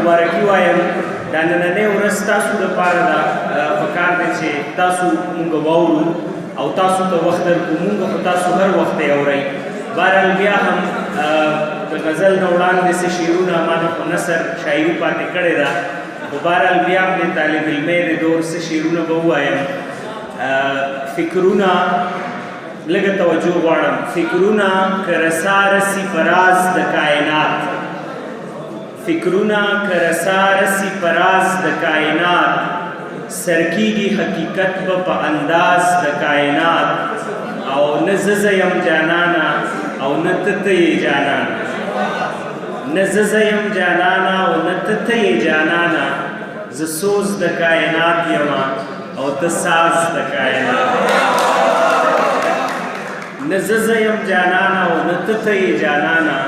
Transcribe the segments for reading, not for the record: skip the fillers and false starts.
مبارکي وایم دا نننۍ ورځ ستاسو دپاره ده پکار دی چې تاسو مونږ واورو او تاسو ته وخت درکړو مونږ خو تاسو هر وخت یې اورئ بهرحال بیا هم د غزل نه وړاندې څه شعرونه ما نه خو نثر شاعري پاتې کړې ده خو بهرحال بیا هم د طالب علمۍ د دور څه شعرونه به ووایم فکرونه لږه توجه غواړم فکرونه که رسا رسي په راز د کائنات فکرونه که رسا رسي په راز د کائنات سرکیږي حقیقت به په انداز د کائنات او نه زه یم جانانا او نه ته یې جانانا نه زه یم جانانا او نه ته یې جانانا زه سوز د کائنات یم او ته ساز د کائنات نه زه یم جانانا او نه ته یې جانانا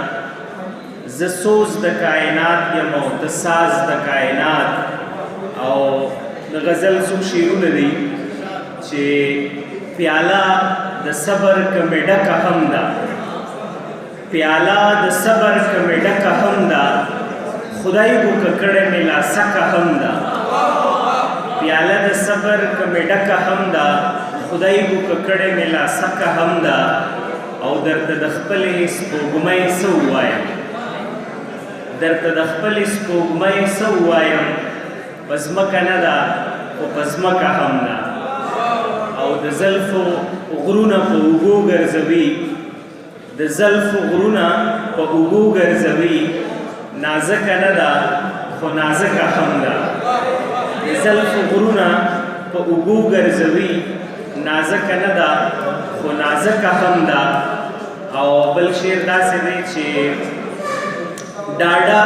زه سوز د کائنات یم او ته ساز د کائنات او د غزل څو شعرونه دي چې پیاله د صبر کمې ډکه هم ده پیاله د صبر کمې ډکه هم ده خدای بو ککړې مې لاسکه هم ده پیاله د صبر کمې ډکه هم ده خدای بو ککړې مې لاسکه هم ده او درته د خپلې سپوږمۍ څه ووایم درته د خپلې سپوږمۍ څه ووایم په ځمکه نه ده خو په ځمکه هم ده او د زلفو غرونه په اوږو ګرځوي د زلفو غرونه په اوږو ګرځوي نازکه نه ده خو نازکه هم ده د زلفو غرونه په اوږو ګرځوي نازکه نه ده خو نازکه هم ده او بل شعر داسې دی چې ډاډه